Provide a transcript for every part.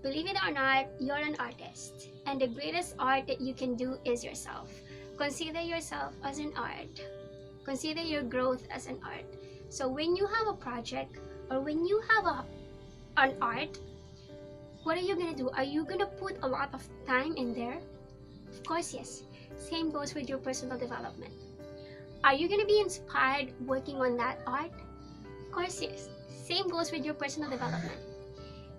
Believe it or not, you're an artist, and the greatest art that you can do is yourself. Consider yourself as an art. Consider your growth as an art. So when you have a project or when you have an art, what are you gonna do? Are you gonna put a lot of time in there? Of course, yes. Same goes with your personal development. Are you gonna be inspired working on that art? Of course, yes. Same goes with your personal development.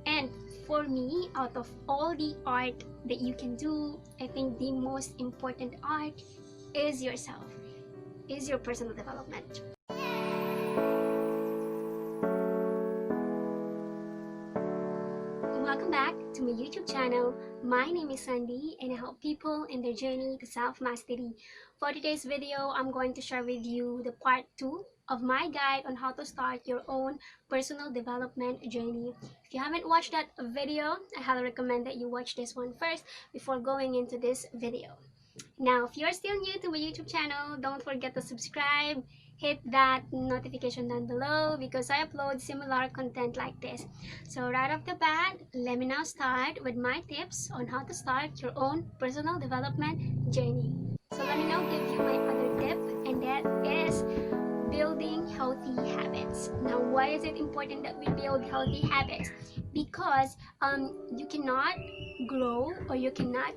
And for me, out of all the art that you can do, I think the most important art is yourself, is your personal development. Welcome back to my YouTube channel. My name is Sandy and I help people in their journey to self-mastery. For today's video, I'm going to share with you the part 2 of my guide on how to start your own personal development journey. If you haven't watched that video, I highly recommend that you watch this one first before going into this video. Now, if you're still new to my YouTube channel, don't forget to subscribe, hit that notification down below because I upload similar content like this. So right off the bat, let me now start with my tips on how to start your own personal development journey. So let me now give you my other tip, and that is building healthy habits. Now, why is it important that we build healthy habits? Because you cannot grow or you cannot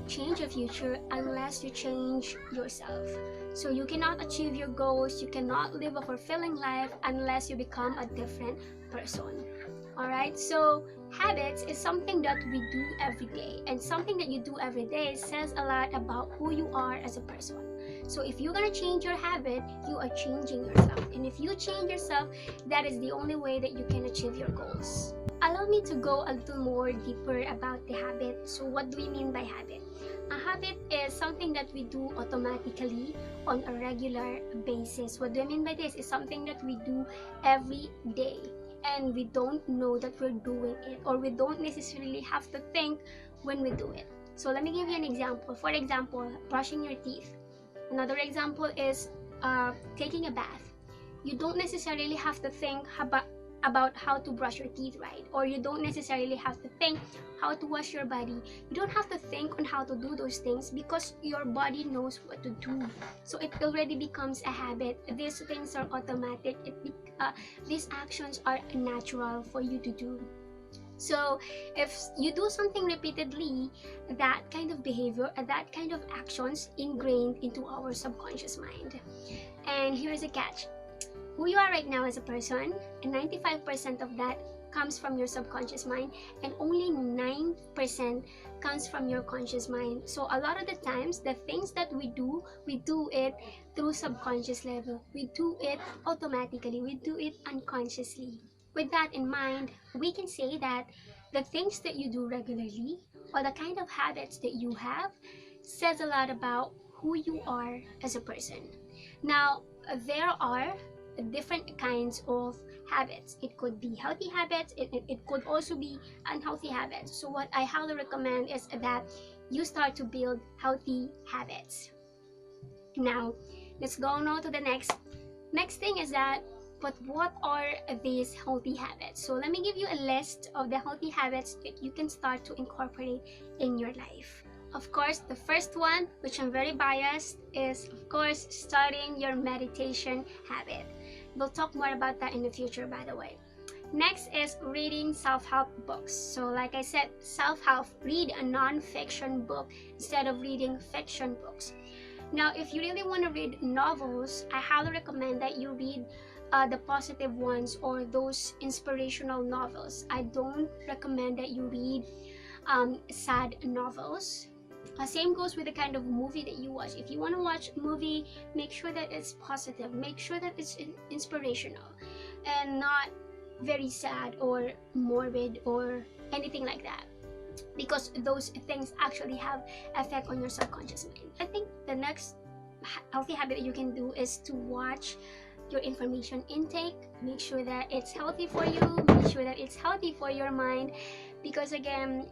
change your future unless you change yourself. So you cannot achieve your goals, you cannot live a fulfilling life unless you become a different person. Alright, so habits is something that we do every day, and something that you do every day says a lot about who you are as a person. So if you're gonna change your habit, you are changing yourself, and if you change yourself, that is the only way that you can achieve your goals. Allow me to go a little more deeper about the habit. So what do we mean by habit? A habit is something that we do automatically on a regular basis. What do I mean by this? It's something that we do every day and we don't know that we're doing it, or we don't necessarily have to think when we do it. So let me give you an example. For example, brushing your teeth. Another example is taking a bath. You don't necessarily have to think about how to brush your teeth, right? Or you don't necessarily have to think how to wash your body. You don't have to think on how to do those things because your body knows what to do. So it already becomes a habit. These things are automatic. These actions are natural for you to do. So if you do something repeatedly, that kind of behavior, that kind of actions ingrained into our subconscious mind. And here's a catch. Who you are right now as a person, and 95% of that comes from your subconscious mind, and only 9% comes from your conscious mind. So a lot of the times, the things that we do it through subconscious level. We do it automatically. We do it unconsciously. With that in mind, we can say that the things that you do regularly, or the kind of habits that you have, says a lot about who you are as a person. Now, there are different kinds of habits. It could be healthy habits, it could also be unhealthy habits. So what I highly recommend is that you start to build healthy habits. Now, let's go now to the next thing is that, but what are these healthy habits? So let me give you a list of the healthy habits that you can start to incorporate in your life. Of course, the first one, which I'm very biased, is of course starting your meditation habit. We'll talk more about that in the future, by the way. Next is reading self-help books. So like I said, self-help, read a non-fiction book instead of reading fiction books. Now, if you really want to read novels, I highly recommend that you read the positive ones or those inspirational novels. I don't recommend that you read sad novels. Same goes with the kind of movie that you watch. If you want to watch a movie, make sure that it's positive, make sure that it's inspirational and not very sad or morbid or anything like that, because those things actually have effect on your subconscious mind. I think the next healthy habit that you can do is to watch your information intake. Make sure that it's healthy for you, make sure that it's healthy for your mind, because again,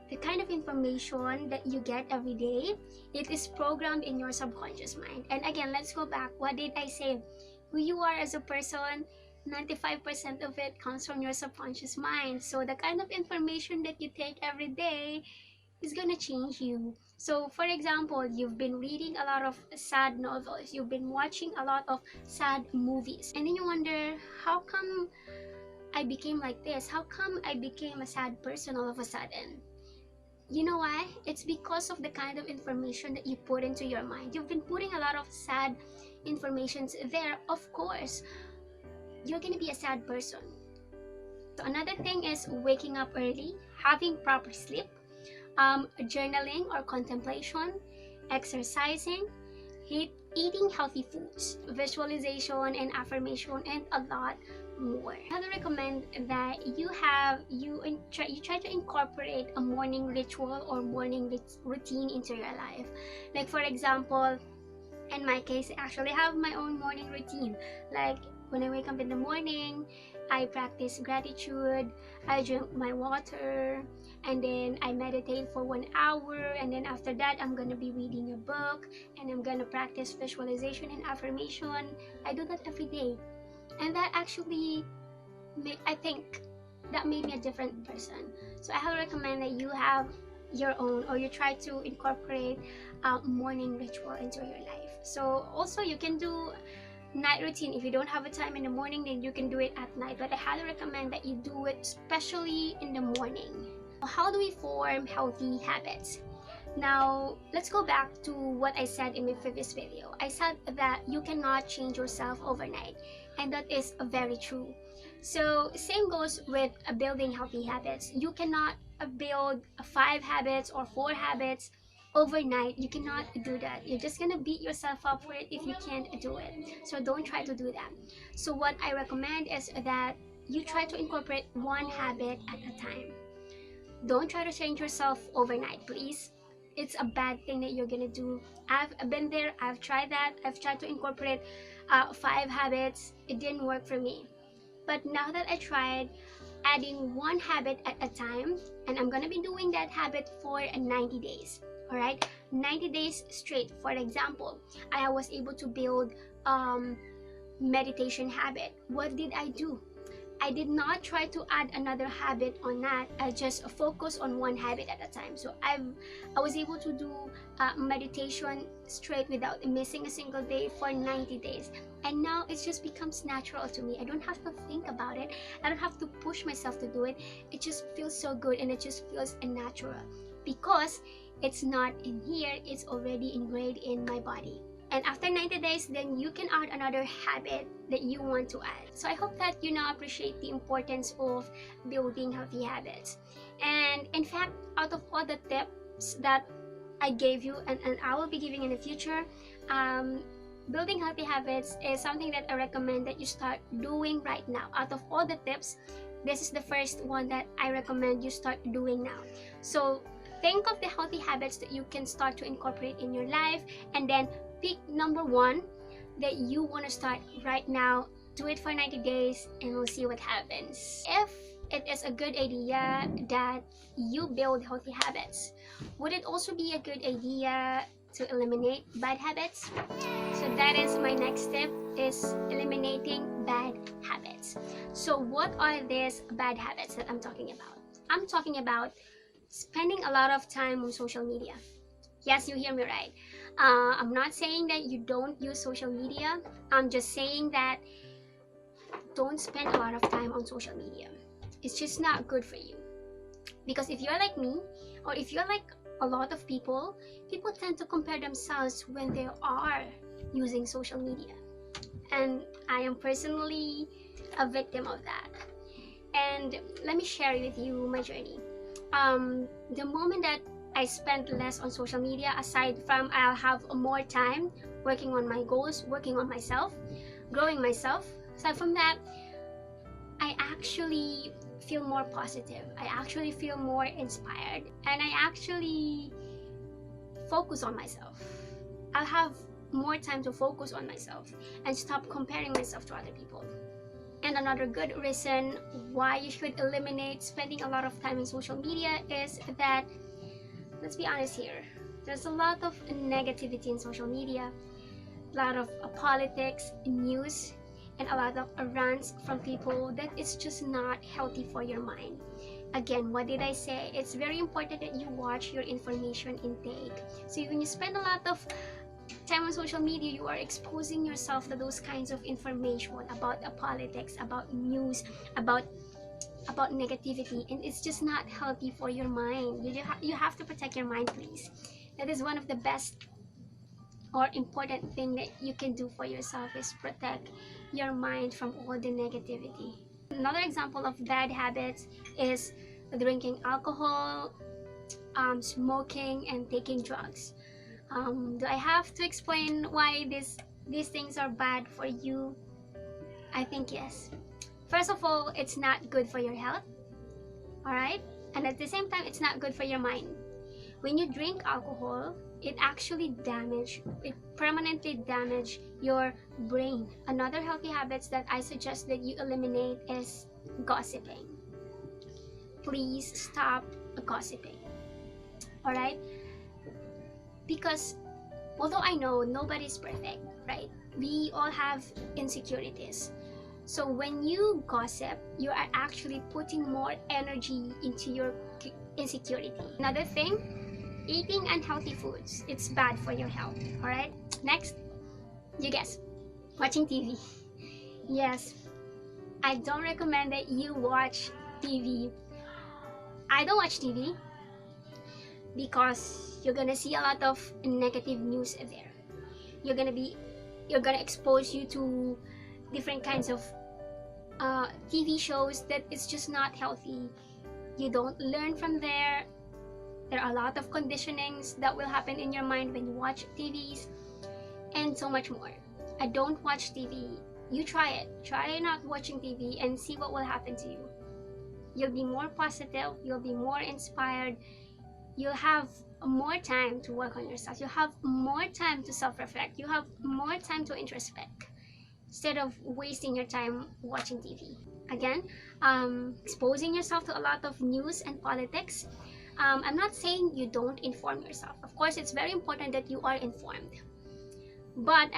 the kind of information that you get every day, it is programmed in your subconscious mind. And again, let's go back. What did I say? Who you are as a person 95% of it comes from your subconscious mind. So the kind of information that you take every day is gonna change you. So for example, you've been reading a lot of sad novels, you've been watching a lot of sad movies, and then you wonder, how come I became like this? How come I became a sad person all of a sudden? You know why? It's because of the kind of information that you put into your mind. You've been putting a lot of sad informations there. Of course, you're gonna be a sad person. So another thing is waking up early, having proper sleep, journaling or contemplation, exercising, eating healthy foods, visualization and affirmation, and a lot more. I would recommend that you try to incorporate a morning ritual or morning routine into your life. Like for example, in my case, I actually have my own morning routine. Like when I wake up in the morning, I practice gratitude, I drink my water, and then I meditate for 1 hour, and then after that I'm gonna be reading a book, and I'm gonna practice visualization and affirmation. I do that every day, and that actually I think that made me a different person. So I highly recommend that you have your own, or you try to incorporate a morning ritual into your life. So also you can do night routine. If you don't have a time in the morning, then you can do it at night, but I highly recommend that you do it especially in the morning. How do we form healthy habits? Now let's go back to what I said in my previous video. I said that you cannot change yourself overnight, and that is very true. So same goes with building healthy habits. You cannot build 5 habits or 4 habits overnight. You cannot do that. You're just gonna beat yourself up for it if you can't do it. So don't try to do that. So what I recommend is that you try to incorporate 1 habit at a time. Don't try to change yourself overnight, please. It's a bad thing that you're gonna do. I've been there, I've tried that. I've tried to incorporate 5 habits. It didn't work for me. But now that I tried adding 1 habit at a time, and I'm gonna be doing that habit for 90 days. All right, 90 days straight. For example, I was able to build meditation habit. What did I do? I did not try to add another habit on that. I just focus on 1 habit at a time. So I was able to do meditation straight without missing a single day for 90 days. And now it just becomes natural to me. I don't have to think about it. I don't have to push myself to do it. It just feels so good, and it just feels natural because it's not in here. It's already ingrained in my body. And after 90 days, then you can add another habit that you want to add. So I hope that you now appreciate the importance of building healthy habits. And in fact, out of all the tips that I gave you and I will be giving in the future, building healthy habits is something that I recommend that you start doing right now. Out of all the tips, this is the first one that I recommend you start doing now. So think of the healthy habits that you can start to incorporate in your life, and then pick number 1 that you want to start right now. Do it for 90 days and we'll see what happens. If it is a good idea that you build healthy habits, would it also be a good idea to eliminate bad habits? So that is my next step, is eliminating bad habits. So what are these bad habits that I'm talking about? I'm talking about spending a lot of time on social media. Yes, you hear me right. I'm not saying that you don't use social media. I'm just saying that don't spend a lot of time on social media. It's just not good for you. Because if you're like me, or if you're like a lot of people tend to compare themselves when they are using social media. And I am personally a victim of that. And let me share with you my journey. The moment that I spend less on social media, aside from I'll have more time working on my goals, working on myself, growing myself, aside from that, I actually feel more positive. I actually feel more inspired, and I actually focus on myself. I'll have more time to focus on myself and stop comparing myself to other people. And another good reason why you should eliminate spending a lot of time in social media is that, let's be honest here, there's a lot of negativity in social media, a lot of politics, news, and a lot of rants from people that it's just not healthy for your mind. Again, what did I say? It's very important that you watch your information intake. So when you spend a lot of time on social media, you are exposing yourself to those kinds of information about politics, about news, about negativity, and it's just not healthy for your mind. You have to protect your mind, please. That is one of the best or important thing that you can do for yourself, is protect your mind from all the negativity. Another example of bad habits is drinking alcohol, smoking, and taking drugs. Do I have to explain why these things are bad for you? I think yes. First of all, it's not good for your health, alright? And at the same time, it's not good for your mind. When you drink alcohol, it permanently damage your brain. Another healthy habits that I suggest that you eliminate is gossiping. Please stop gossiping, alright? Because although I know nobody's perfect, right? We all have insecurities. So when you gossip, you are actually putting more energy into your insecurity. Another thing, eating unhealthy foods. It's bad for your health, alright? Next, you guess, watching TV. Yes, I don't recommend that you watch TV. I don't watch TV because you're gonna see a lot of negative news there. You're gonna expose you to different kinds of TV shows that it's just not healthy. You don't learn from there. There are a lot of conditionings that will happen in your mind when you watch TVs, and so much more. I don't watch TV. You try it. Try not watching TV and see what will happen to you. You'll be more positive. You'll be more inspired. You'll have more time to work on yourself. You have more time to self-reflect. You have more time to introspect instead of wasting your time watching TV. Again, exposing yourself to a lot of news and politics. I'm not saying you don't inform yourself. Of course, it's very important that you are informed. But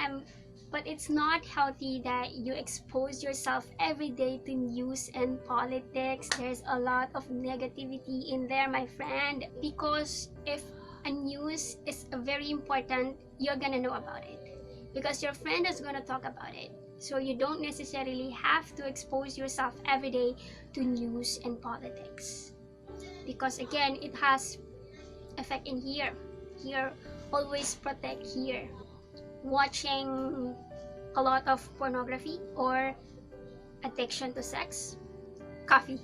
it's not healthy that you expose yourself every day to news and politics. There's a lot of negativity in there, my friend. Because if a news is very important, you're gonna know about it. Because your friend is gonna talk about it. So you don't necessarily have to expose yourself every day to news and politics. Because again, it has effect in here. Here, always protect here. Watching a lot of pornography or addiction to sex. Coffee.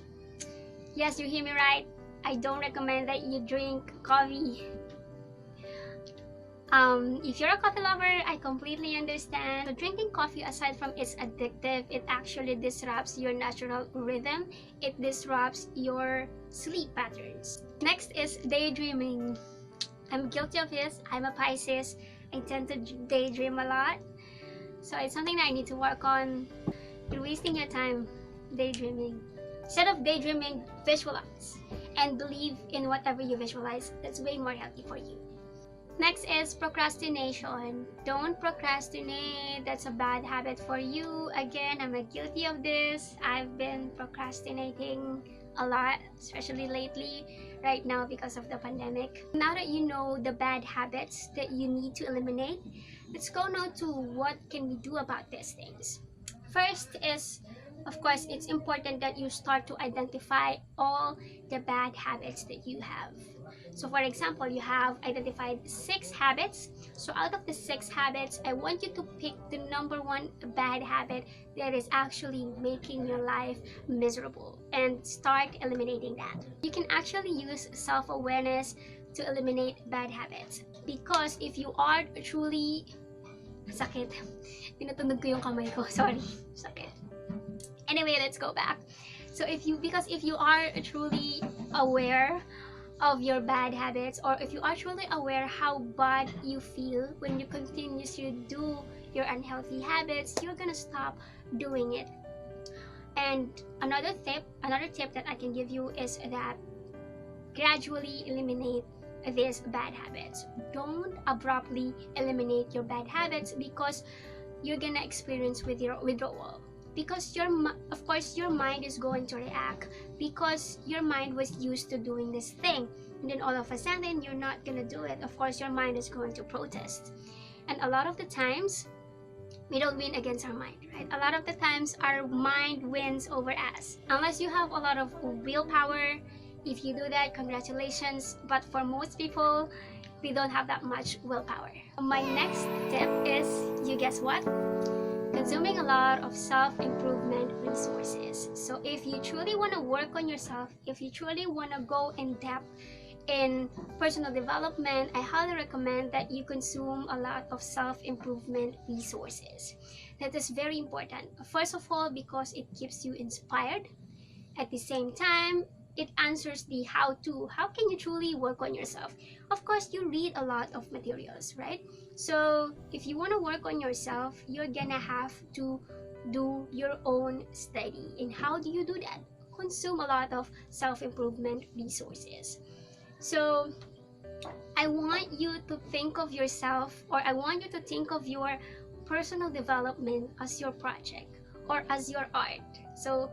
Yes, you hear me right. I don't recommend that you drink coffee. If you're a coffee lover, I completely understand. So drinking coffee, aside from it's addictive, it actually disrupts your natural rhythm. It disrupts your sleep patterns. Next is daydreaming. I'm guilty of this. I'm a Pisces. I tend to daydream a lot. So it's something that I need to work on. You're wasting your time daydreaming. Instead of daydreaming, visualize and believe in whatever you visualize. That's way more healthy for you. Next is procrastination. Don't procrastinate. That's a bad habit for you. Again, I'm guilty of this. I've been procrastinating a lot, especially lately, right now because of the pandemic. Now that you know the bad habits that you need to eliminate, let's go now to what can we do about these things. First is, of course, it's important that you start to identify all the bad habits that you have. So for example, you have identified 6 habits. So out of the 6 habits, I want you to pick the number 1 bad habit that is actually making your life miserable and start eliminating that. You can actually use self-awareness to eliminate bad habits, because if you are truly sakit. Tinutunog ko yung kamay ko. Sorry. Sakit. Anyway, let's go back. So if you are truly aware of your bad habits, or if you are truly aware how bad you feel when you continuously do your unhealthy habits, you're gonna stop doing it. And another tip that I can give you is that gradually eliminate these bad habits. Don't abruptly eliminate your bad habits, because you're gonna experience with your withdrawal. because of course your mind is going to react because your mind was used to doing this thing, and then all of a sudden you're not gonna do it. Of course your mind is going to protest, and a lot of the times we don't win against our mind, right? A lot of the times our mind wins over us unless you have a lot of willpower. If you do that, congratulations, but for most people we don't have that much willpower. My next tip is, you guess what? Consuming a lot of self-improvement resources. So if you truly want to work on yourself, if you truly want to go in depth in personal development, I highly recommend that you consume a lot of self-improvement resources. That is very important. First of all, because it keeps you inspired. At the same time, it answers the how-to. How can you truly work on yourself? Of course, you read a lot of materials, right? So if you want to work on yourself, you're gonna have to do your own study. And how do you do that? Consume a lot of self-improvement resources. So I want you to think of yourself, or I want you to think of your personal development as your project or as your art. So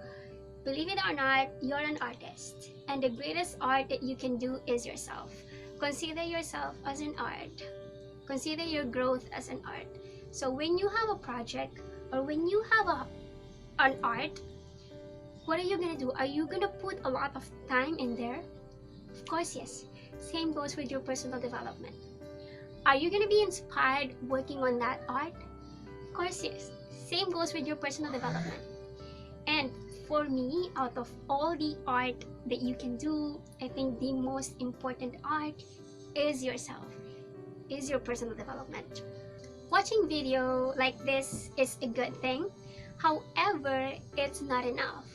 believe it or not, you're an artist, and the greatest art that you can do is yourself. Consider yourself as an art. Consider your growth as an art. So when you have a project or when you have an art, what are you gonna do? Are you gonna put a lot of time in there? Of course, yes. Same goes with your personal development. Are you gonna be inspired working on that art? Of course, yes. Same goes with your personal development. And for me, out of all the art that you can do, I think the most important art is yourself, is your personal development. Watching video like this is a good thing. However, it's not enough.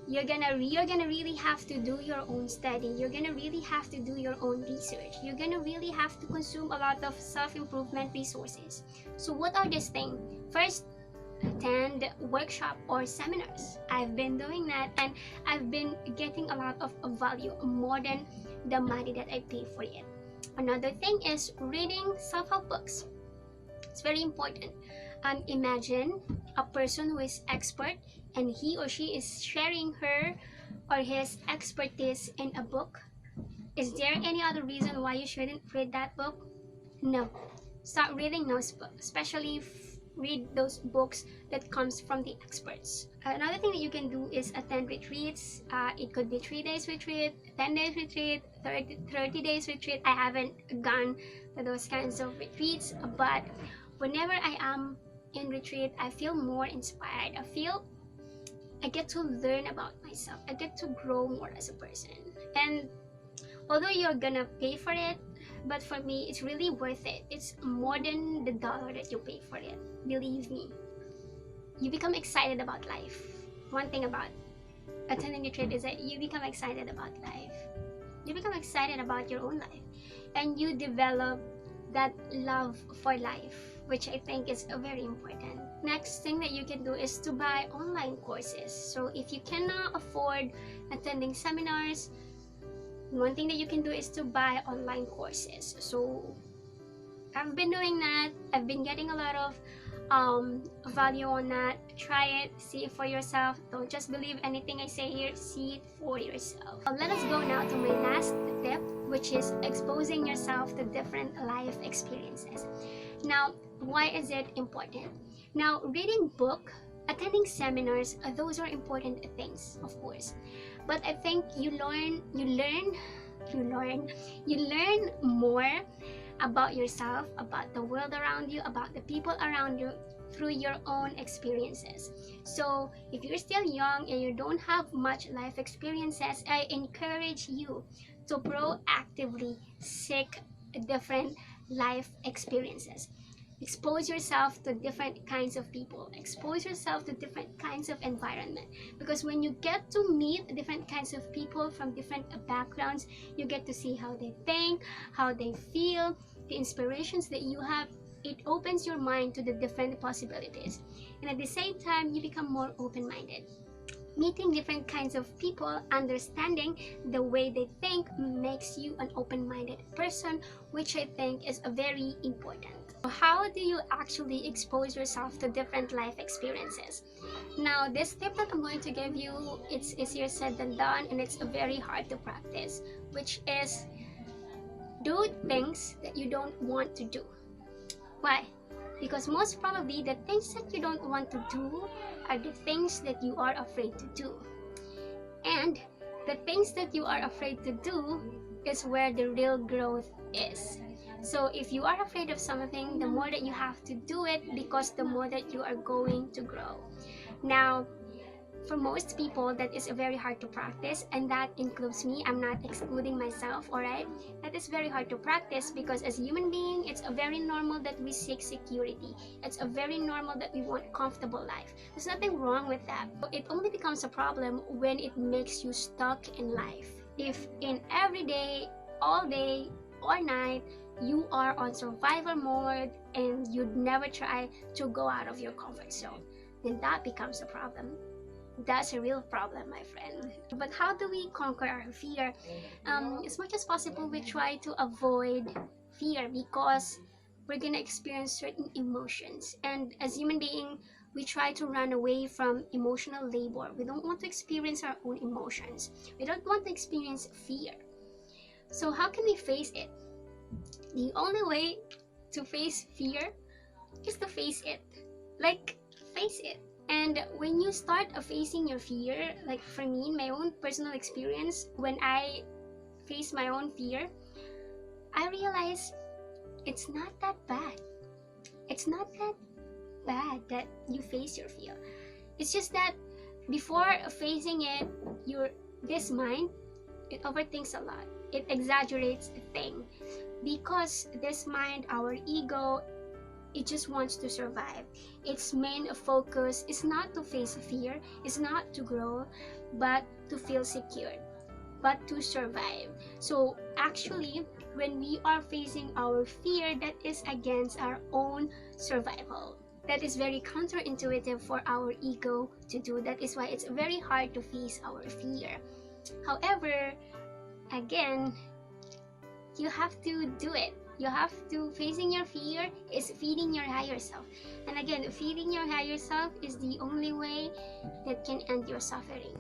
You're gonna really have to do your own study. You're gonna really have to do your own research. You're gonna really have to consume a lot of self-improvement resources. So what are these things? First, attend workshop or seminars. I've been doing that, and I've been getting a lot of value, more than the money that I pay for it. Another thing is reading self-help books. It's very important. Imagine a person who is expert and he or she is sharing her or his expertise in a book. Is there any other reason why you shouldn't read that book? No. Start reading those books, especially read those books that comes from the experts. Another thing that you can do is attend retreats. It could be 3 days retreat, 10 days retreat, 30 days retreat. I haven't gone to those kinds of retreats, but whenever I am in retreat, I feel more inspired. I get to learn about myself. I get to grow more as a person. And although you're gonna pay for it, but for me, it's really worth it. It's more than the dollar that you pay for it. Believe me. You become excited about life. One thing about attending retreat is that you become excited about life. You become excited about your own life. And you develop that love for life, which I think is very important. Next thing that you can do is to buy online courses. So if you cannot afford attending seminars, one thing that you can do is to buy online courses. So I've been doing that. I've been getting a lot of value on that. Try it, see it for yourself. Don't just believe anything I say here, see it for yourself. Let us go now to my last tip, which is exposing yourself to different life experiences. Now, why is it important? Now, reading book, attending seminars, those are important things, of course. But I think you learn more about yourself, about the world around you, about the people around you through your own experiences. So if you're still young and you don't have much life experiences, I encourage you to proactively seek different life experiences. Expose yourself to different kinds of people. Expose yourself to different kinds of environment. Because when you get to meet different kinds of people from different backgrounds, you get to see how they think, how they feel, the inspirations that you have. It opens your mind to the different possibilities. And at the same time, you become more open-minded. Meeting different kinds of people, understanding the way they think makes you an open-minded person, which I think is very important. How do you actually expose yourself to different life experiences? Now, this tip that I'm going to give you, it's easier said than done, and it's very hard to practice, which is do things that you don't want to do. Why? Because most probably the things that you don't want to do are the things that you are afraid to do. And the things that you are afraid to do is where the real growth is. So if you are afraid of something, the more that you have to do it, because the more that you are going to grow. Now, for most people, that is very hard to practice, and that includes me. I'm not excluding myself, alright? That is very hard to practice because as a human being, it's a very normal that we seek security. It's a very normal that we want comfortable life. There's nothing wrong with that. It only becomes a problem when it makes you stuck in life. If in every day, all day or night, you are on survival mode and you'd never try to go out of your comfort zone, then that becomes a problem. That's a real problem, my friend. But how do we conquer our fear? As much as possible, we try to avoid fear because we're gonna experience certain emotions, and as human being, we try to run away from emotional labor. We don't want to experience our own emotions. We don't want to experience fear. So how can we face it? The only way to face fear is to face it. Like, face it. And when you start facing your fear, like for me, in my own personal experience, when I face my own fear, I realize it's not that bad. It's not that bad that you face your fear. It's just that before facing it, this mind, it overthinks a lot. It exaggerates the thing. Because this mind, our ego, it just wants to survive. Its main focus is not to face fear, is not to grow, but to feel secure, but to survive. So actually, when we are facing our fear, that is against our own survival. That is very counterintuitive for our ego to do. That is why it's very hard to face our fear. However, again, you have to do it. You have to. Facing your fear is feeding your higher self. And again, feeding your higher self is the only way that can end your suffering.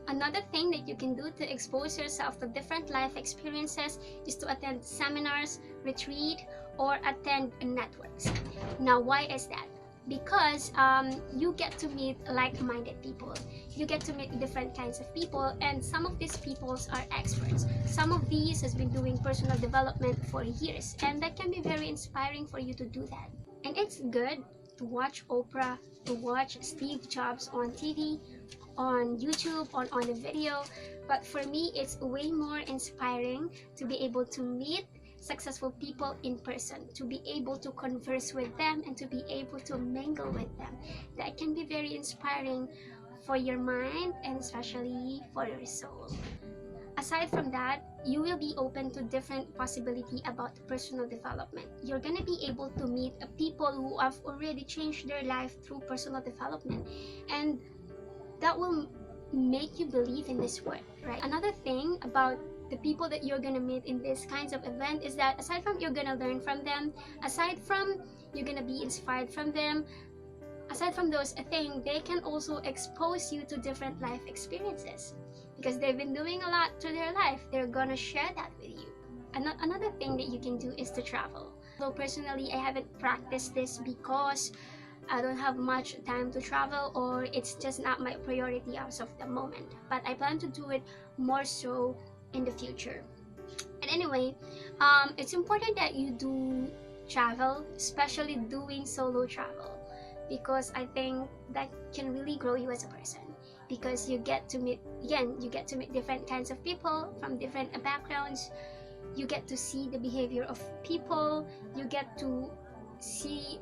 Another thing that you can do to expose yourself to different life experiences is to attend seminars, retreat, or attend networks. Now, why is that? Because you get to meet like-minded people. You get to meet different kinds of people, and some of these peoples are experts. Some of these has been doing personal development for years, and that can be very inspiring for you to do that. And it's good to watch Oprah, to watch Steve Jobs on TV, on YouTube, on the video, but for me, it's way more inspiring to be able to meet successful people in person, to be able to converse with them and to be able to mingle with them. That can be very inspiring for your mind and especially for your soul. Aside from that, you will be open to different possibility about personal development. You're gonna be able to meet people who have already changed their life through personal development, and that will make you believe in this word, right? Another thing about the people that you're gonna meet in this kinds of event is that aside from you're gonna learn from them, aside from you're gonna be inspired from them, aside from those things, they can also expose you to different life experiences because they've been doing a lot to their life. They're gonna share that with you. Another thing that you can do is to travel. Though personally, I haven't practiced this because I don't have much time to travel, or it's just not my priority as of the moment, but I plan to do it more so in the future. And anyway, it's important that you do travel, especially doing solo travel, because I think that can really grow you as a person, because you get to meet different kinds of people from different backgrounds. You get to see the behavior of people, you get to see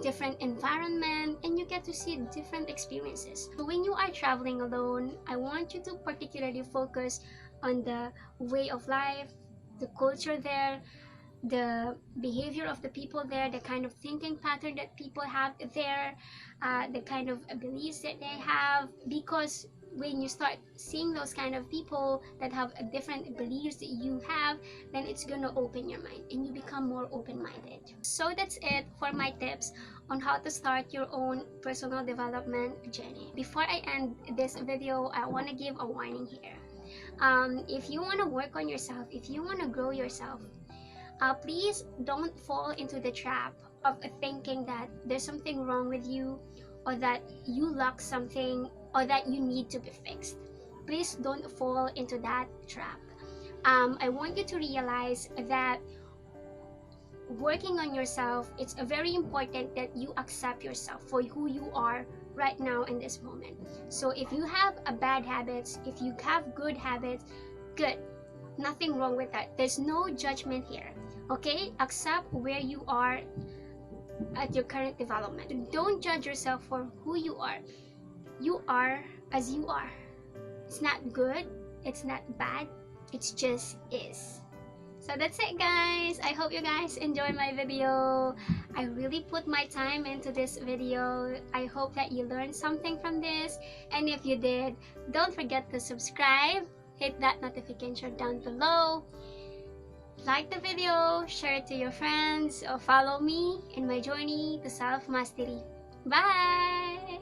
different environment, and you get to see different experiences. So when you are traveling alone, I want you to particularly focus on the way of life, the culture there, the behavior of the people there, the kind of thinking pattern that people have there, the kind of beliefs that they have. Because when you start seeing those kind of people that have a different beliefs that you have, then it's gonna open your mind and you become more open-minded. So that's it for my tips on how to start your own personal development journey. Before I end this video, I want to give a warning here. If you want to work on yourself, if you want to grow yourself, please don't fall into the trap of thinking that there's something wrong with you, or that you lack something, or that you need to be fixed. Please don't fall into that trap. I want you to realize that working on yourself, it's very important that you accept yourself for who you are right now in this moment. So if you have a bad habits, if you have good habits, good, nothing wrong with that. There's no judgment here. Okay, accept where you are at your current development. Don't judge yourself for who you are. You are as you are. It's not good, it's not bad, it just is. So that's it, guys. I hope you guys enjoy my video. I really put my time into this video. I hope that you learned something from this, and if you did, don't forget to subscribe, hit that notification down below, like the video, share it to your friends, or follow me in my journey to self-mastery. Bye!